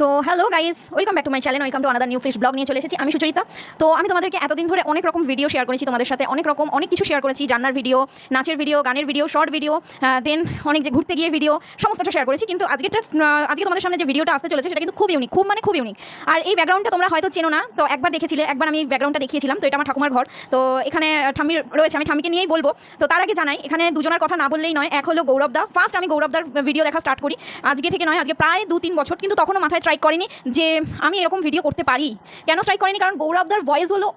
তো hello guys, welcome back to my channel, welcome to another new fresh blog নিয়ে চলে এসেছি। আমি সুচরিতা। তো আমি তোমাদেরকে এতদিন ধরে অনেক রকম ভিডিও শেয়ার করেছি, তোমাদের সাথে অনেক কিছু শেয়ার করেছি, রান্নার ভিডিও, নাচের ভিডিও, গানের ভিডিও, শর্ট ভিডিও, দেন অনেক যে ঘুরতে গিয়ে ভিডিও, সমস্ত কিছু শেয়ার করেছি। কিন্তু আজকে তোমাদের সামনে যে ভিডিওটা আসতে চলেছে সেটা কিন্তু খুব ইউনিক, খুব ইউনিক। আর এই ব্যাকগ্রাউন্ডটা তোমরা হয়তো চেনো না, তো একবার দেখেছিলে, একবার আমি ব্যাকগ্রাউন্ডটা দেখিয়েছিলাম। তো এটা আমার ঠাকুমার ঘর। তো এখানে ঠাম্মি রয়েছে, আমি ঠাম্মিকে নিয়েই বলবো। তো তার আগে জানাই, এখানে দুজনের কথা না বললেই নয়। এক হলো গৌরবদা। ফার্স্ট আমি গৌরবদার ভিডিও দেখা স্টার্ট করি আজকে থেকে নয়, আজকে প্রায় 2-3 বছর, কিন্তু তখনও মাথায় স্ট্রাইক করেনি যে আমি এরকম ভিডিও করতে পারি। কেন স্ট্রাইক করেনি? কারণ গৌরবদার ভয়েস হলো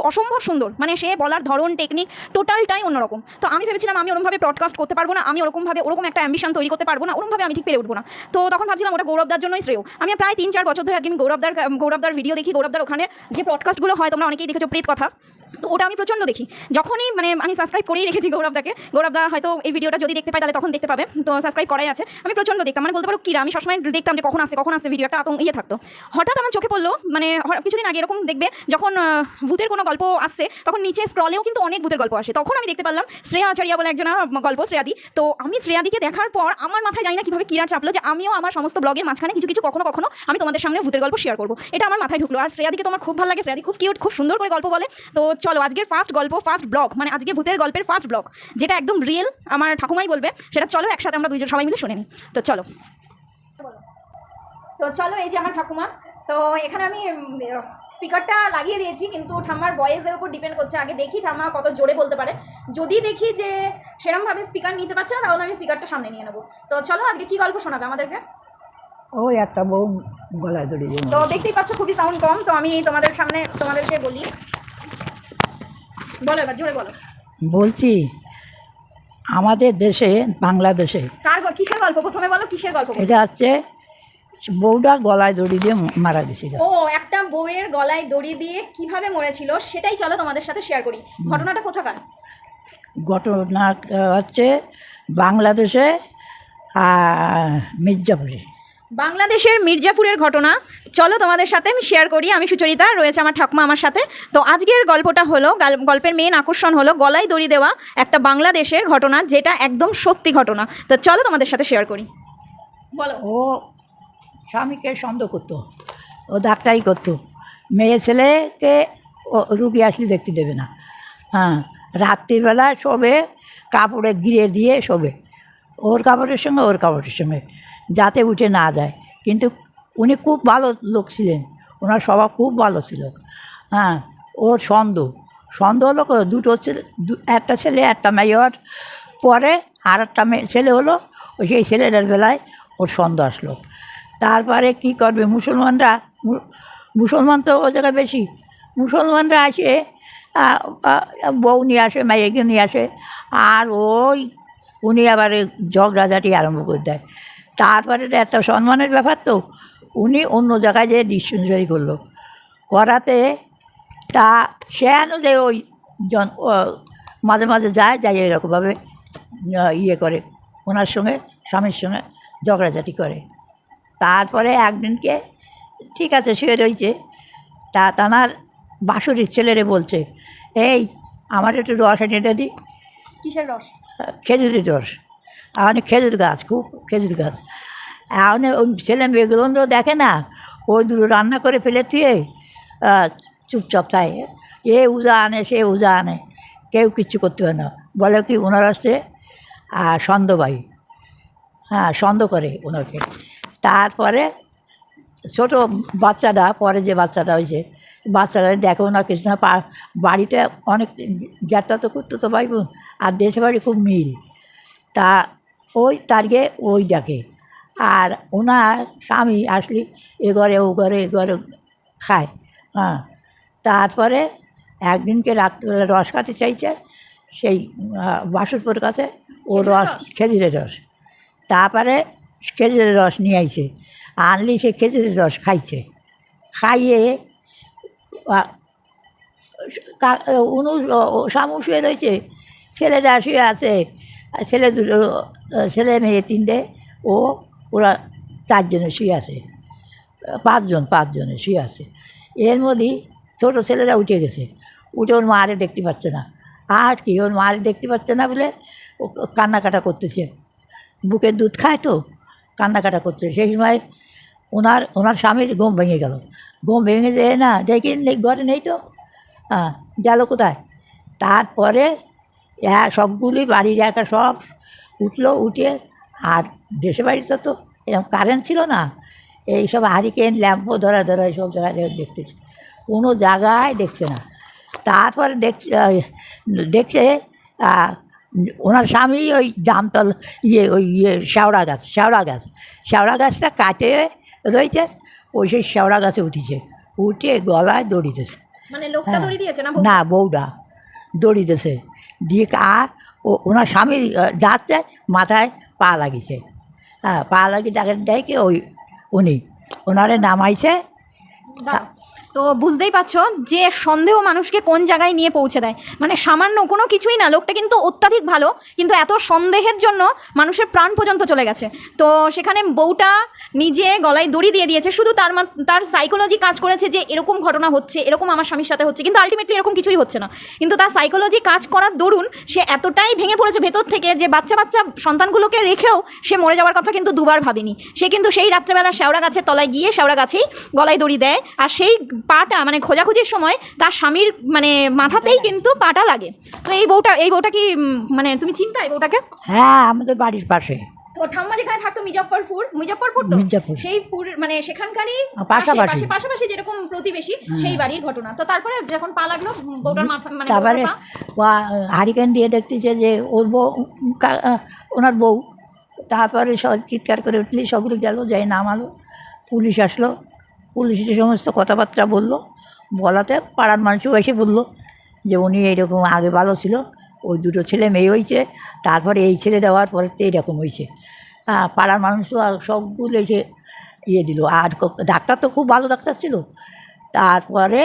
অসম্ভব সুন্দর, মানে সে বলার ধরন, টেকনিক টোটালটাই অন্যরকম। তো আমি ভেবেছিলাম আমি ওরকমভাবে ব্রডকাস্ট করতে পারবো না, আমি ওরকম একটা অ্যাম্বিশন তৈরি করতে পারবো না, ওরকমভাবে আমি ঠিক পেরে উঠবো না। তো তখন ভাবছিলাম ওটা গৌরবদার জন্যই শ্রেয়। আমি প্রায় 3-4 বছর ধরে আজকে আমি গৌরবদার ভিডিও দেখি। গৌরবদার ওখানে যে ব্রডকাস্টগুলো হয়, তোমরা অনেকেই দেখেছো, প্রেত কথা, তো ওটা আমি প্রচণ্ড দেখি। যখনই মানে আমি সাবস্ক্রাইব করেই রেখেছি গৌরবদাকে। গৌরবদা হয়তো এই ভিডিওটা যদি দেখতে পাই তাহলে তখন দেখতে পাবে, তো সাবস্ক্রাইব করাই আছে। আমি প্রচণ্ড দেখতাম, মানে বলতে পারো কিরা, আমি সবসময় দেখতাম যে কখন আসছে ভিডিও, একটা ইয়ে থাকতো। হঠাৎ আমার চোখে পড়লো, মানে কিছুদিন আগে এরকম দেখবে যখন ভূতের কোনো গল্প আসছে তখন নিচে স্ক্রলেও কিন্তু অনেক ভূতের গল্প আসে। তখন আমি দেখতে পারলাম শ্রেয়া আচারিয়া বলে একজন গল্প, শ্রেয়াদি। তো আমি শ্রেয়াদিকে দেখার পর আমার মাথায় জানি না কীভাবে কিরা চাপলো যে আমিও আমার সমস্ত ব্লগের মাঝখানে কিছু কখনো আমি তোমাদের সামনে ভূতের গল্প শেয়ার করবো। এটা আমার মাথায় ঢুকলো। আর শ্রেয়াদিকে তোমার খুব ভালো লাগে, শ্রেয়াদি খুব কিউট, খুব সুন্দর করে গল্প বলে। তো চলো আজকের ফার্স্ট ব্লগ, মানে আজকে ভূতের গল্পের ফার্স্ট ব্লগ, যেটা একদম রিয়েল, আমার ঠাকুমাই বলবে, সেটা চলো একসাথে আমরা দুইজন সবাই মিলে শুনে নিই। তো চলো এই যে আমার ঠাকুমা। তো এখানে আমি স্পিকারটা লাগিয়ে দিয়েছি, কিন্তু ঠাম্মার ভয়েসের উপর ডিপেন্ড করছে। আগে দেখি ঠাম্মা কত জোরে বলতে পারে। যদি দেখি যে সেরমভাবে স্পিকার নিতে পারছে না, তাহলে আমি স্পিকারটা সামনে নিয়ে নেবো। তো চলো আজকে কি গল্প শোনাবে আমাদেরকে? ওই একটা বউ গলায় দড়ি দিয়ে তো দেখতেই পাচ্ছ খুবই সাউন্ড কম, তো আমি তোমাদেরকে বলি। বলো, এবার জোরে বলো। বলছি, আমাদের দেশে, বাংলাদেশে কিসের গল্প প্রথমে বলো, কিসের গল্প? এটা হচ্ছে বউটা গলায় দড়ি দিয়ে মারা গেছিল। ও, একটা বউয়ের গলায় দড়ি দিয়ে কিভাবে মরেছিল সেটাই চলো তোমাদের সাথে শেয়ার করি। ঘটনাটা কোথাকার? ঘটনা হচ্ছে বাংলাদেশে, মির্জাপুরে। বাংলাদেশের মির্জাপুরের ঘটনা চলো তোমাদের সাথে আমি শেয়ার করি। আমি সুচরিতা, রয়েছে আমার ঠাকুমা আমার সাথে। তো আজকের গল্পটা হলো, গল্পের মেন আকর্ষণ হলো গলায় দড়ি দেওয়া একটা বাংলাদেশের ঘটনা, যেটা একদম সত্যি ঘটনা। তো চলো তোমাদের সাথে শেয়ার করি। বলো। ও স্বামীকে সন্দেহ করতো, ও ডাক্তারি করতো, মেয়ে ছেলেকে রুগী আসলে দেখতে দেবে না। হ্যাঁ, রাত্রিবেলা শোবে কাপড়ে ঘিরে দিয়ে শোবে, ওর কাপড়ের সঙ্গে যাতে উঠে না যায়। কিন্তু উনি খুব ভালো লোক ছিলেন, ওনার স্বভাব খুব ভালো ছিল। হ্যাঁ, ওর সন্দেহ হলো দুটো ছেলে, একটা ছেলে একটা মেয়ে হওয়ার পরে আর একটা ছেলে হলো, সেই ছেলেটার বেলায় ওর সন্দেহ আসলো। তারপরে কি করবে, মুসলমান তো ও জায়গায় বেশি, মুসলমানরা আসে, বউ নিয়ে আসে, মেয়েকে নিয়ে আসে, আর উনি আবার ঝগড়াঝাটি আরম্ভ করে দেয়। তারপরে এত সম্মানের ব্যাপার, তো উনি অন্য জায়গায় যে ডিসপেন্সারি করাতে, তা সে যে ওই মাঝে মাঝে যাই এরকমভাবে ইয়ে করে, ওনার সঙ্গে স্বামীর সঙ্গে ঝগড়াঝাটি করে। তারপরে একদিনকে ঠিক আছে শুয়ে রয়েছে, তানার বাসুরির ছেলেরে বলছে, এই আমার একটু রস এনে দিই। কিসের রস? খেজুরের রস। এখন খেজুর গাছ, খুব খেজুর গাছ। এখন ওই ছেলে মেয়েগুলো তো দেখে না, ওই দুটো রান্না করে ফেলে দিয়ে চুপচাপ থাকে, এ উজা আনে সে উজা আনে, কেউ কিচ্ছু করতে পারে না। বলে কি ওনার আসছে সন্দেহবাহী, হ্যাঁ সন্দেহ করে ওনাকে। তারপরে ছোটো বাচ্চাটা, পরে যে বাচ্চাটা হয়েছে, বাচ্চারা দেখো না কিছু না, বাড়িতে অনেক জ্যাঠা তো করতো তো ভাই বোন, আর দেশে বাড়ি খুব মিল, তা ওই তারকে ওই ডাকে। আর ওনার স্বামী আসলে এ ঘরে খায়। হ্যাঁ, তারপরে একদিনকে রাত্রিবেলা রস খাতে চাইছে, সেই বাসুরপুর কাছে ও খেজুরের রস। তারপরে খেজুরের রস নিয়ে আইছে, আনলি সে খেজুরের রস খাইছে, খাইয়ে স্বামী শুয়ে রয়েছে, ছেলেটা শুয়ে আছে, ছেলে মেয়ে 3টে, ওরা 4জনে শুয়ে আছে, 5জনে শুয়ে আছে। এর মধ্যেই ছোটো ছেলেরা উঠে গেছে, উঠে ওর মারে দেখতে পাচ্ছে না। আর কি, ওর মারে দেখতে পাচ্ছে না বলে ও কান্নাকাটা করতেছে, বুকের দুধ খায় তো কান্নাকাটা করছে। সেই সময় ওনার স্বামীর ঘুম ভেঙে গেল। ঘুম ভেঙে যেয়ে না দেখি ঘরে নেই তো, হ্যাঁ, গেল কোথায়। তারপরে সবগুলি বাড়ির একা সব উঠলো, উঠে আর দেশে বাড়িতে তো এরকম কারেন্ট ছিল না, এইসব হারিকেন ল্যাম্পও ধরা এইসব জায়গায় দেখতেছে, কোনো জায়গায় দেখছে না। তারপরে দেখছে ওনার স্বামী ওই জামতল শেওড়া গাছটা কাটে রয়েছে, ওই সেই শেওড়া গাছে উঠেছে, উঠে গলায় দড়ি দিয়েছে। মানে লোকটা দড়ি দিয়েছে না না, বউটা দড়ি দিয়েছে, দিয়ে আর ওনার স্বামী যাচ্ছে, মাথায় পা লাগিয়েছে, হ্যাঁ, পা লাগিয়ে তাকে দেখে ওনারে নামাইছে। তো বুঝতেই পারছো যে সন্দেহ মানুষকে কোন জায়গায় নিয়ে পৌঁছে দেয়। মানে সামান্য কোনো কিছুই না, লোকটা কিন্তু অত্যাধিক ভালো, কিন্তু এত সন্দেহের জন্য মানুষের প্রাণ পর্যন্ত চলে গেছে। তো সেখানে বউটা নিজে গলায় দড়ি দিয়ে দিয়েছে, শুধু তার সাইকোলজি কাজ করেছে যে এরকম ঘটনা হচ্ছে, এরকম আমার স্বামীর সাথে হচ্ছে, কিন্তু আলটিমেটলি এরকম কিছুই হচ্ছে না। কিন্তু তার সাইকোলজি কাজ করার দরুন সে এতটাই ভেঙে পড়েছে ভেতর থেকে যে বাচ্চা সন্তানগুলোকে রেখেও সে মরে যাওয়ার কথা কিন্তু দুবার ভাবেনি। সে কিন্তু সেই রাত্রেবেলা শেওড়া গাছের তলায় গিয়ে শেওড়া গাছেই গলায় দড়ি দেয়, আর সেই পাটা মানে খোঁজাখুঁজির সময় তার স্বামীর মানে মাথাতেই কিন্তু পাটা লাগে। তো এই বউটা কি মানে তুমি চিন্তা এই বউটাকে? হ্যাঁ, আমাদের বাড়ির পাশে। তো ঠাম্মা যেখানে থাকতো মুজফ্ফরপুর তো সেই মানে সেখানকারই পাশাপাশি যেরকম প্রতিবেশী, সেই বাড়ির ঘটনা। তো তারপরে যখন পা লাগলো বউটার মাথা মানে তারপরে হারিকেন দিয়ে দেখতেছে যে ওর বউ, ওনার বউ। তারপরে সব চিৎকার করে উঠলি, সবগুলো গেল, যাই নামালো, পুলিশ আসলো, পুলিশের সমস্ত কথাবার্তা বললো, বলাতে পাড়ার মানুষও এসে বললো যে উনি এইরকম আগে ভালো ছিল, ওই দুটো ছেলে মেয়ে হয়েছে, তারপরে এই ছেলে দেওয়ার পরে তো এইরকম হয়েছে। হ্যাঁ, পাড়ার মানুষও সবগুলো এসে দিল। আর ডাক্তার তো খুব ভালো ডাক্তার ছিল। তারপরে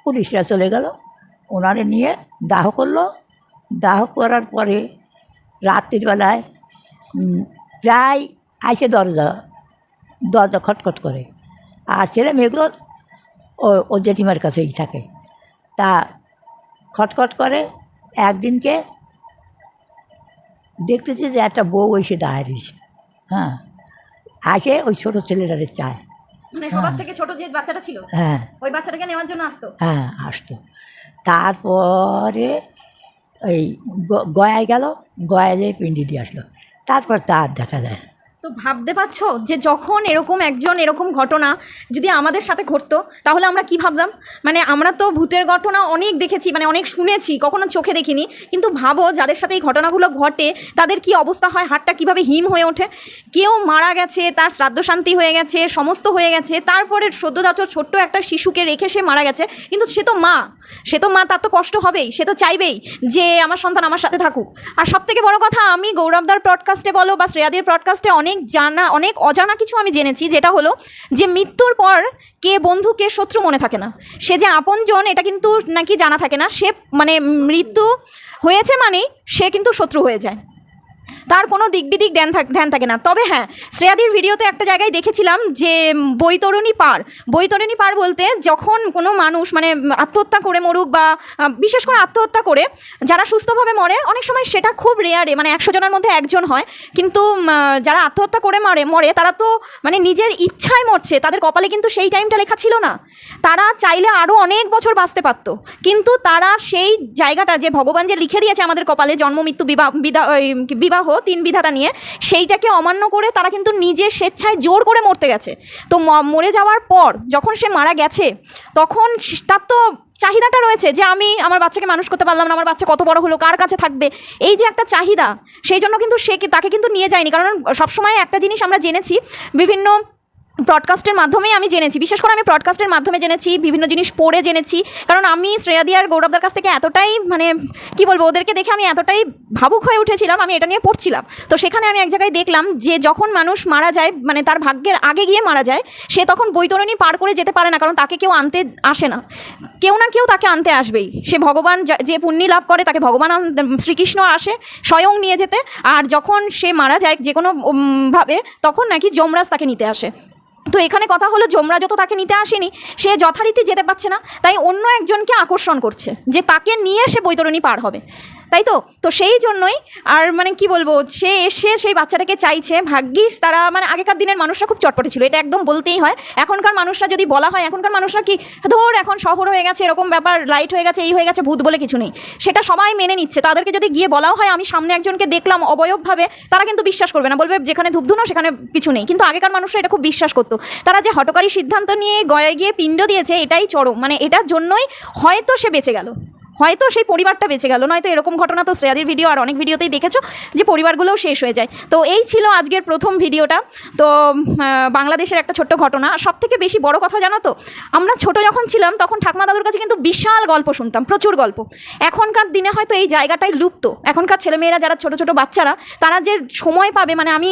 পুলিশরা চলে গেল, ওনারে নিয়ে দাহ করলো। দাহ করার পরে রাত্রির বেলায় প্রায় আইসে দরজা খটখট করে, আর ছেলে মেয়েগুলো ও জেঠিমার কাছেই থাকে। তা খটখট করে, একদিনকে দেখতেছি যে একটা বউ এসে দাঁড়িয়ে রয়েছে। হ্যাঁ, আসে ওই ছোটো ছেলেটারে চায়, মানে সবার থেকে ছোট যে বাচ্চাটা ছিল, হ্যাঁ, ওই বাচ্চাটাকে নেওয়ার জন্য আসতো। হ্যাঁ, আসতো। তারপরে ওই গয়ায় গেল, গয়ায় যেয়ে পিন্ডি দিয়ে আসলো, তারপর তার দেখা যায়। তো ভাবতে পারছো যে যখন এরকম ঘটনা যদি আমাদের সাথে ঘটতো তাহলে আমরা কি ভাবতাম। মানে আমরা তো ভূতের ঘটনা অনেক দেখেছি, মানে অনেক শুনেছি, কখনো চোখে দেখিনি, কিন্তু ভাবো যাদের সাথে এই ঘটনাগুলো ঘটে তাদের কি অবস্থা হয়, হাতটা কিভাবে হিম হয়ে ওঠে। কেউ মারা গেছে, তার শ্রাদ্ধ শান্তি হয়ে গেছে, সমস্ত হয়ে গেছে, তারপরে সদ্যজাত ছোট্ট একটা শিশুকে রেখে সে মারা গেছে, কিন্তু সে তো মা, তার তো কষ্ট হবেই, সে তো চাইবেই যে আমার সন্তান আমার সাথে থাকুক। আর সব থেকে বড় কথা, আমি গৌরবদার ব্রডকাস্টে বলো বা শ্রেয়াদের ব্রডকাস্টে অনেক অজানা কিছু আমি জেনেছি, যেটা হলো যে মৃত্যুর পর কে বন্ধু কে শত্রু মনে থাকে না, সে যে আপনজন এটা কিন্তু নাকি জানা থাকে না। সে মানে মৃত্যু হয়েছে মানেই সে কিন্তু শত্রু হয়ে যায়, তার কোনো দিক বিদিক ধ্যান থাকে না। তবে হ্যাঁ, শ্রেয়াদির ভিডিওতে একটা জায়গায় দেখেছিলাম যে বৈতরণী পার বলতে যখন কোনো মানুষ মানে আত্মহত্যা করে মরুক বা বিশেষ করে আত্মহত্যা করে যারা সুস্থভাবে মরে, অনেক সময় সেটা খুব রেয়ারে, মানে 100 জনের মধ্যে একজন হয়, কিন্তু যারা আত্মহত্যা করে মরে তারা তো মানে নিজের ইচ্ছায় মরছে, তাদের কপালে কিন্তু সেই টাইমটা লেখা ছিল না। তারা চাইলে আরও অনেক বছর বাঁচতে পারত, কিন্তু তারা সেই জায়গাটা যে ভগবান যে লিখে দিয়েছে আমাদের কপালে, জন্ম মৃত্যু বিবাহ 3 বিধাতা নিয়ে, সেইটাকে অমান্য করে তারা কিন্তু নিজের স্বেচ্ছায় জোর করে মরতে গেছে। তো মরে যাওয়ার পর যখন সে মারা গেছে, তখন তার তো চাহিদাটা রয়েছে যে আমি আমার বাচ্চাকে মানুষ করতে পারলাম না, আমার বাচ্চা কত বড় হলো, কার কাছে থাকবে, এই যে একটা চাহিদা, সেই জন্য কিন্তু তাকে কিন্তু নিয়ে যায়নি। কারণ সবসময় একটা জিনিস আমরা জেনেছি, বিভিন্ন ব্রডকাস্টের মাধ্যমেই আমি জেনেছি, বিশেষ করে আমি ব্রডকাস্টের মাধ্যমে জেনেছি, বিভিন্ন জিনিস পড়ে জেনেছি। কারণ আমি শ্রেয়াদি আর গৌরবদার কাছ থেকে এতটাই মানে কি বলবো, ওদেরকে দেখে আমি এতটাই ভাবুক হয়ে উঠেছিলাম, আমি এটা নিয়ে পড়ছিলাম। তো সেখানে আমি এক জায়গায় দেখলাম যে যখন মানুষ মারা যায়, মানে তার ভাগ্যের আগে গিয়ে মারা যায়, সে তখন বৈতরণী পার করে যেতে পারে না, কারণ তাকে কেউ আনতে আসে না, কেউ না কেউ তাকে আনতে আসবেই। সে ভগবান যে পুণ্যি লাভ করে তাকে ভগবান শ্রীকৃষ্ণ আসে স্বয়ং নিয়ে যেতে, আর যখন সে মারা যায় যে কোনো ভাবে, তখন নাকি যমরাজ তাকে নিতে আসে। তো এখানে কথা হলো, যমরাজও তো তাকে নিতে আসেনি, সে যথারীতি যেতে পারছে না, তাই অন্য একজনকে আকর্ষণ করছে যে তাকে নিয়ে সে বৈতরণী পার হবে। তাই তো। তো সেই জন্যই আর মানে কি বলবো, সে এসে সেই বাচ্চাটাকে চাইছে। ভাগ্যিস তারা মানে আগেকার দিনের মানুষরা খুব চটপটে ছিল, এটা একদম বলতেই হয়। এখনকার মানুষরা যদি বলা হয়, এখনকার মানুষরা কি ধর এখন শহর হয়ে গেছে, এরকম ব্যাপার, লাইট হয়ে গেছে, এই হয়ে গেছে, ভূত বলে কিছু নেই, সেটা সবাই মেনে নিচ্ছে। তাদেরকে যদি গিয়ে বলাও হয় আমি সামনে একজনকে দেখলাম অবয়বভাবে, তারা কিন্তু বিশ্বাস করবে না, বলবে যেখানে ধূপধুনো সেখানে কিছু নেই। কিন্তু আগেকার মানুষরা এটা খুব বিশ্বাস করতো। তারা যে হঠকারী সিদ্ধান্ত নিয়ে গয়ে গিয়ে পিণ্ড দিয়েছে, এটাই চরম, মানে এটার জন্যই হয়তো সে বেঁচে গেল, হয়তো সেই পরিবারটা বেঁচে গেল। নয়তো এরকম ঘটনা তো শ্রেয়াদির ভিডিও আর অনেক ভিডিওতেই দেখেছো যে পরিবারগুলোও শেষ হয়ে যায়। তো এই ছিল আজকের প্রথম ভিডিওটা। তো বাংলাদেশের একটা ছোট্ট ঘটনা। সব থেকে বেশি বড় কথা জানো তো, আমরা ছোট যখন ছিলাম তখন ঠাকুমা দাদুর কাছে কিন্তু বিশাল গল্প শুনতাম, প্রচুর গল্প। এখনকার দিনে হয়তো এই জায়গাটাই লুপ্ত। এখনকার ছেলেমেয়েরা যারা ছোট ছোট বাচ্চারা, তারা যে সময় পাবে, মানে আমি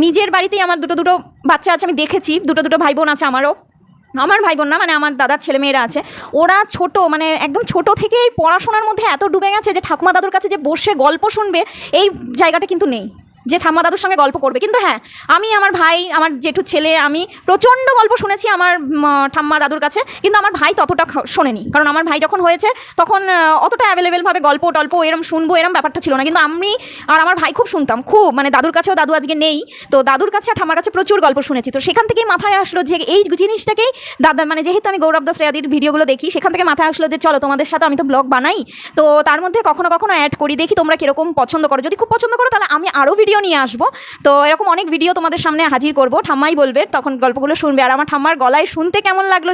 নিজের বাড়িতেই আমার দুটো বাচ্চা আছে, আমি দেখেছি, দুটো ভাই বোন আছে আমারও। আমার ভাই বোন না, মানে আমার দাদার ছেলেমেয়েরা আছে, ওরা ছোট, মানে একদম ছোট থেকেই পড়াশোনার মধ্যে এত ডুবে গেছে যে ঠাকুমা দাদুর কাছে যে বসে গল্প শুনবে এই জায়গাটা কিন্তু নেই, যে ঠাম্মা দাদুর সঙ্গে গল্প করবে। কিন্তু হ্যাঁ, আমি, আমার ভাই, আমার জেঠুর ছেলে, আমি প্রচণ্ড গল্প শুনেছি আমার ঠাম্মা দাদুর কাছে। কিন্তু আমার ভাই ততটা শোনেনি, কারণ আমার ভাই যখন হয়েছে তখন অতটা অ্যাভেলেবেলভাবে গল্প টল্প এরম শুনবো এরম ব্যাপারটা ছিল না। কিন্তু আমি আর আমার ভাই খুব শুনতাম, খুব, মানে দাদুর কাছেও, দাদু আজকে নেই, তো দাদুর কাছে আর ঠাম্মার কাছে প্রচুর গল্প শুনেছি। তো সেখান থেকেই মাথায় আসলো যে এই জিনিসটাকেই দাদা, মানে যেহেতু আমি গৌরব দাস শ্রেয়াদির ভিডিওগুলো দেখি, সেখান থেকে মাথায় আসলো যে চলো তোমাদের সাথে আমি তো ব্লগ বানাই, তো তার মধ্যে কখনো কখনো অ্যাড করি, দেখি তোমরা কীরকম পছন্দ করো। যদি খুব পছন্দ করো তাহলে আমি আরও ভিডিও নিয়ে আসবো। তো এরকম অনেক ভিডিও তোমাদের সামনে হাজির করবো, ঠাম্মাই বলবে, তখন গল্পগুলো শুনবে। আর আমার ঠাম্মার গলায় শুনতে কেমন লাগলো,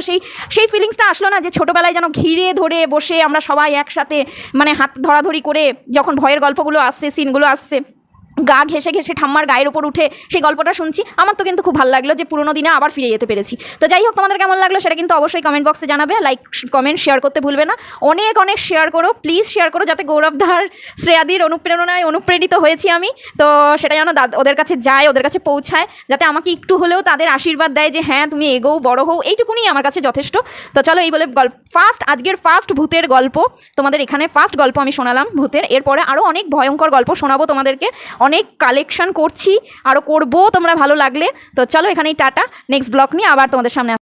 সেই ফিলিংসটা আসলো না, যে ছোটোবেলায় যেন ঘিরে ধরে বসে আমরা সবাই একসাথে, মানে হাত ধরাধরি করে যখন ভয়ের গল্পগুলো আসছে, সিনগুলো আসছে, গা ঘেসে ঘেসে ঠাম্মার গায়ের ওপর উঠে সেই গল্পটা শুনছি। আমার তো কিন্তু খুব ভালো লাগলো যে পুরোনো দিনে আবার ফিরে যেতে পেরেছি। তো যাই হোক, তোমাদের কেমন লাগলো সেটা কিন্তু অবশ্যই কমেন্ট বক্সে জানাবে। লাইক, কমেন্ট, শেয়ার করতে ভুলবে না। অনেক অনেক শেয়ার করো, প্লিজ শেয়ার করো, যাতে গৌরবধার শ্রেয়াদির অনুপ্রেরণায় অনুপ্রেরিত হয়েছি আমি, তো সেটা যেন ওদের কাছে যায়, ওদের কাছে পৌঁছায়, যাতে আমাকে একটু হলেও তাদের আশীর্বাদ দেয় যে হ্যাঁ তুমি এগোও, বড় হও, এইটুকুনি আমার কাছে যথেষ্ট। তো চলো, এই বলে আজকের ফার্স্ট ভূতের গল্প তোমাদের এখানে, ফার্স্ট গল্প আমি শোনালাম ভূতের। এরপরে আরও অনেক ভয়ঙ্কর গল্প শোনাবো তোমাদেরকে, অনেক কালেকশন করছি, আরও করবো, তোমরা ভালো লাগলে। তো চলো এখানেই টাটা, নেক্সট ব্লগ নিয়ে আবার তোমাদের সামনে